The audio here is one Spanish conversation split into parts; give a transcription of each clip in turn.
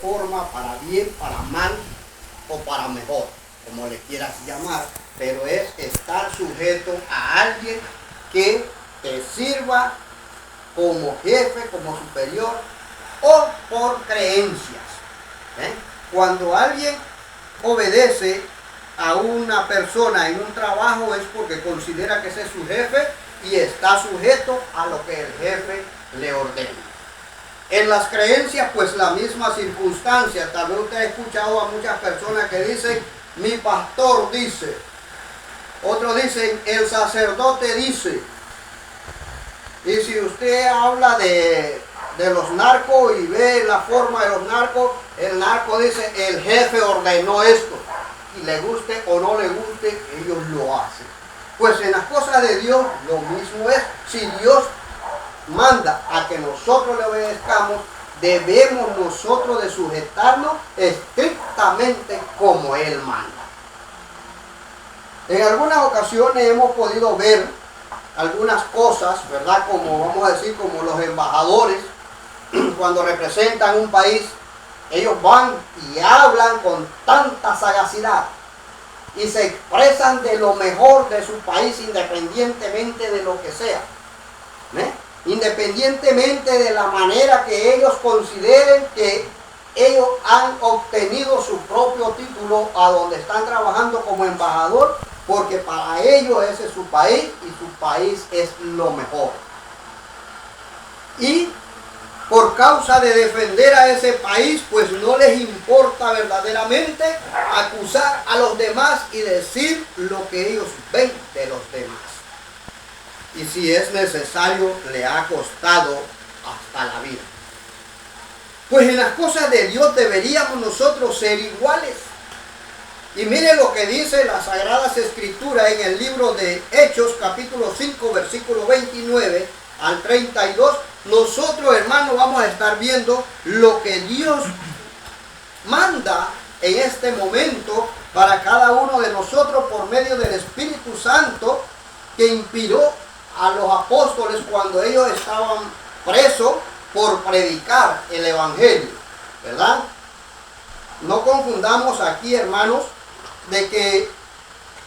forma, para bien, para mal o para mejor, como le quieras llamar, pero es estar sujeto a alguien que te sirva como jefe, como superior o por creencias. Cuando alguien obedece a una persona en un trabajo es porque considera que ese es su jefe y está sujeto a lo que el jefe le ordena. En las creencias, pues la misma circunstancia. Tal vez usted ha escuchado a muchas personas que dicen, mi pastor dice. Otros dicen, el sacerdote dice. Y si usted habla de los narcos y ve la forma de los narcos, el narco dice, el jefe ordenó esto. Y le guste o no le guste, ellos lo hacen. Pues en las cosas de Dios lo mismo es. Si Dios manda a que nosotros le obedezcamos, debemos nosotros de sujetarnos estrictamente como Él manda. En algunas ocasiones hemos podido ver algunas cosas, ¿verdad? Como vamos a decir, como los embajadores, cuando representan un país, ellos van y hablan con tanta sagacidad y se expresan de lo mejor de su país independientemente de lo que sea. Independientemente de la manera que ellos consideren que ellos han obtenido su propio título a donde están trabajando como embajador, porque para ellos ese es su país y su país es lo mejor. Y por causa de defender a ese país, pues no les importa verdaderamente acusar a los demás y decir lo que ellos ven de los demás. Y si es necesario, le ha costado hasta la vida. Pues en las cosas de Dios deberíamos nosotros ser iguales. Y mire lo que dice las Sagradas Escrituras en el libro de Hechos, capítulo 5, versículo 29 al 32. Nosotros, hermanos, vamos a estar viendo lo que Dios manda en este momento para cada uno de nosotros por medio del Espíritu Santo que inspiró a los apóstoles cuando ellos estaban presos por predicar el Evangelio, ¿verdad? No confundamos aquí, hermanos, de que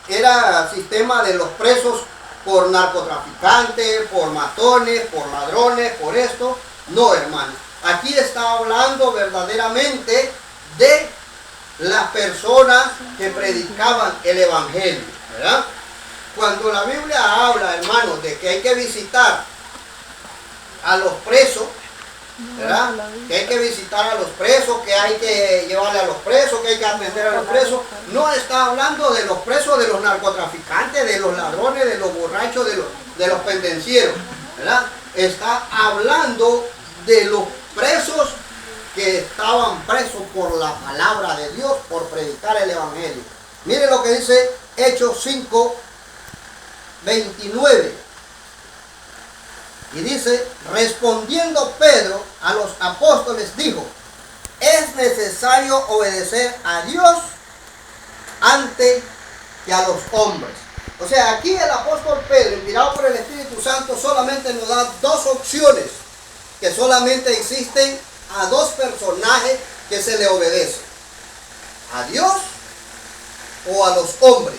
era sistema de los presos por narcotraficantes, por matones, por ladrones, por esto. No, hermano. Aquí está hablando verdaderamente de las personas que predicaban el Evangelio, ¿verdad? Cuando la Biblia habla, hermanos, de que hay que visitar a los presos, ¿verdad? Que hay que visitar a los presos, que hay que llevarle a los presos, que hay que atender a los presos. No está hablando de los presos, de los narcotraficantes, de los ladrones, de los borrachos, de los pendencieros, ¿verdad? Está hablando de los presos que estaban presos por la palabra de Dios, por predicar el Evangelio. Mire lo que dice Hechos 5, 29. Y dice, respondiendo Pedro a los apóstoles, dijo, es necesario obedecer a Dios antes que a los hombres. O sea, aquí el apóstol Pedro, inspirado por el Espíritu Santo, solamente nos da dos opciones que solamente existen a dos personajes que se le obedecen: a Dios o a los hombres,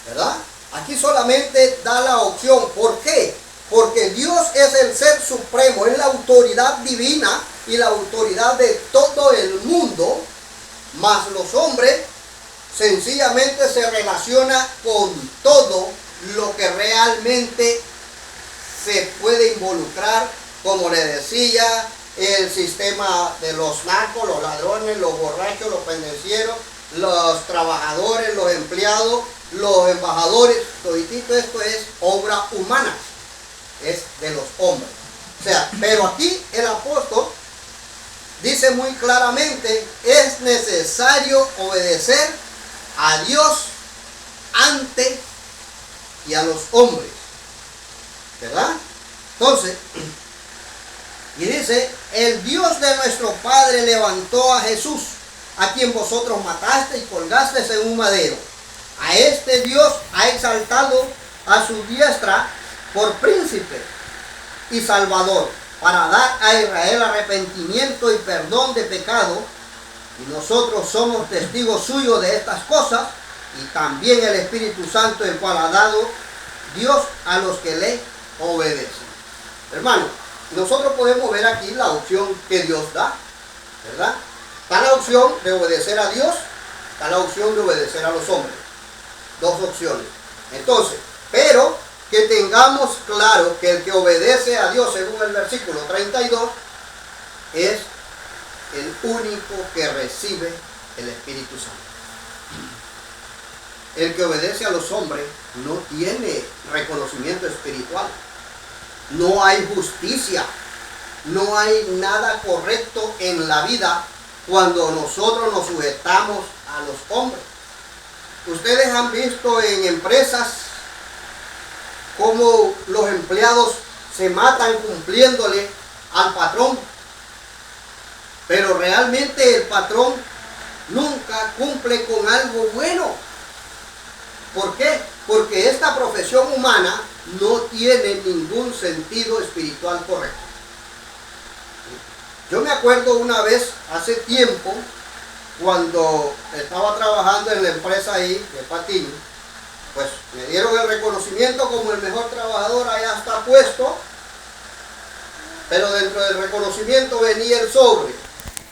¿verdad? Aquí solamente da la opción. ¿Por qué? Porque Dios es el ser supremo, es la autoridad divina y la autoridad de todo el mundo, mas los hombres sencillamente se relaciona con todo lo que realmente se puede involucrar, como le decía, el sistema de los narcos, los ladrones, los borrachos, los pendencieros, los trabajadores, los empleados, los embajadores. Toditito esto es obra humana, es de los hombres. O sea, pero aquí el apóstol dice muy claramente, es necesario obedecer a Dios antes y a los hombres, ¿verdad? Entonces, y dice, el Dios de nuestro Padre levantó a Jesús, a quien vosotros mataste y colgasteis en un madero. A este Dios ha exaltado a su diestra por príncipe y salvador, para dar a Israel arrepentimiento y perdón de pecado, y nosotros somos testigos suyos de estas cosas, y también el Espíritu Santo, el cual ha dado Dios a los que le obedecen. Hermano, nosotros podemos ver aquí la opción que Dios da, ¿verdad? Está la opción de obedecer a Dios, está la opción de obedecer a los hombres. Dos opciones. Entonces, pero que tengamos claro que el que obedece a Dios, según el versículo 32, es el único que recibe el Espíritu Santo. El que obedece a los hombres no tiene reconocimiento espiritual. No hay justicia. No hay nada correcto en la vida cuando nosotros nos sujetamos a los hombres. Ustedes han visto en empresas cómo los empleados se matan cumpliéndole al patrón. Pero realmente el patrón nunca cumple con algo bueno. ¿Por qué? Porque esta profesión humana no tiene ningún sentido espiritual correcto. Yo me acuerdo una vez, hace tiempo, cuando estaba trabajando en la empresa ahí de Patiño, pues me dieron el reconocimiento como el mejor trabajador, allá está puesto, pero dentro del reconocimiento venía el sobre.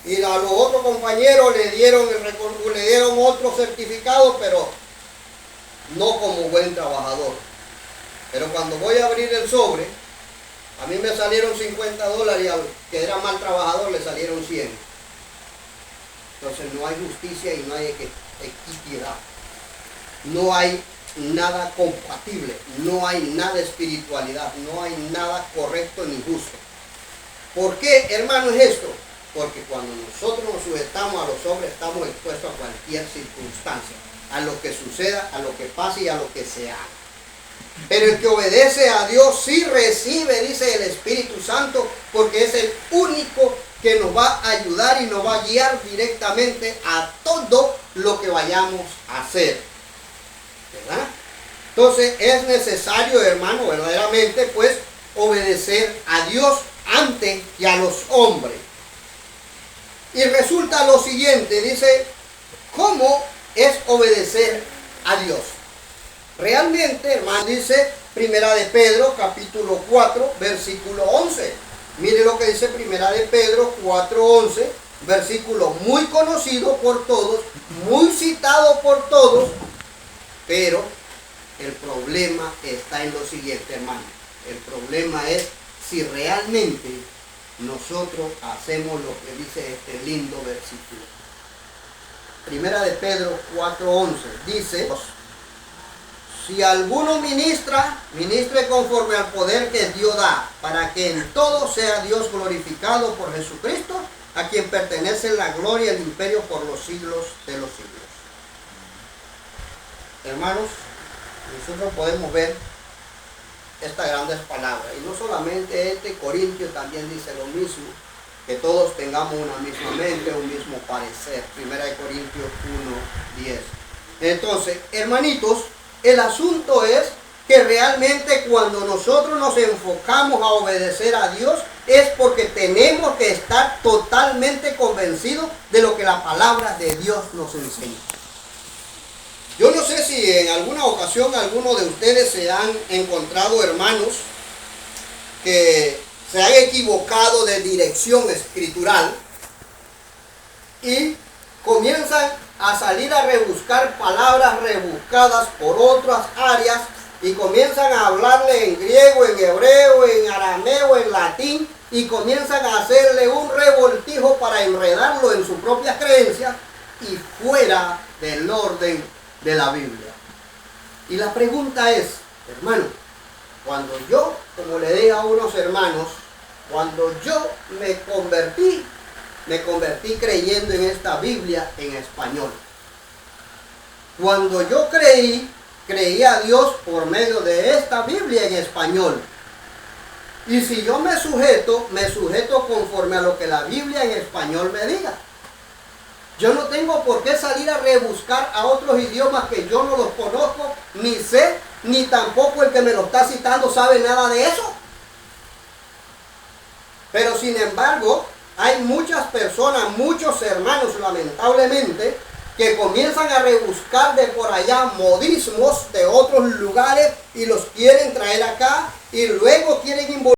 Y a los otros compañeros le dieron otro certificado, pero no como buen trabajador. Pero cuando voy a abrir el sobre, a mí me salieron $50 y al que era mal trabajador le salieron 100. Entonces no hay justicia y no hay equidad. No hay nada compatible, no hay nada de espiritualidad, no hay nada correcto ni justo. ¿Por qué, hermano, es esto? Porque cuando nosotros nos sujetamos a los hombres estamos expuestos a cualquier circunstancia, a lo que suceda, a lo que pase y a lo que se haga. Pero el que obedece a Dios sí recibe, dice el Espíritu Santo, porque es el único que nos va a ayudar y nos va a guiar directamente a todo lo que vayamos a hacer, ¿verdad? Entonces es necesario, hermano, verdaderamente, pues, obedecer a Dios antes que a los hombres. Y resulta lo siguiente, dice, ¿cómo es obedecer a Dios? Realmente, hermano, dice Primera de Pedro, capítulo 4, versículo 11. Mire lo que dice Primera de Pedro 4:11, versículo muy conocido por todos, muy citado por todos, pero el problema está en lo siguiente, hermano. El problema es si realmente nosotros hacemos lo que dice este lindo versículo. Primera de Pedro 4:11 dice: si alguno ministra, ministre conforme al poder que Dios da, para que en todo sea Dios glorificado por Jesucristo, a quien pertenece la gloria y el imperio por los siglos de los siglos. Hermanos, nosotros podemos ver estas grandes palabras. Y no solamente Corintio también dice lo mismo, que todos tengamos una misma mente, un mismo parecer. Primera de Corintios 1:10. Entonces, hermanitos, el asunto es que realmente cuando nosotros nos enfocamos a obedecer a Dios es porque tenemos que estar totalmente convencidos de lo que la palabra de Dios nos enseña. Yo no sé si en alguna ocasión alguno de ustedes se han encontrado hermanos que se han equivocado de dirección escritural y comienzan a salir a rebuscar palabras rebuscadas por otras áreas y comienzan a hablarle en griego, en hebreo, en arameo, en latín y comienzan a hacerle un revoltijo para enredarlo en sus propias creencias y fuera del orden de la Biblia. Y la pregunta es, hermano, cuando yo, como le dije a unos hermanos, cuando yo me convertí creyendo en esta Biblia en español. Cuando yo creí a Dios por medio de esta Biblia en español. Y si yo me sujeto conforme a lo que la Biblia en español me diga. Yo no tengo por qué salir a rebuscar a otros idiomas que yo no los conozco, ni sé, ni tampoco el que me lo está citando sabe nada de eso. Pero sin embargo, hay muchas personas, muchos hermanos, lamentablemente, que comienzan a rebuscar de por allá modismos de otros lugares y los quieren traer acá y luego quieren involucrar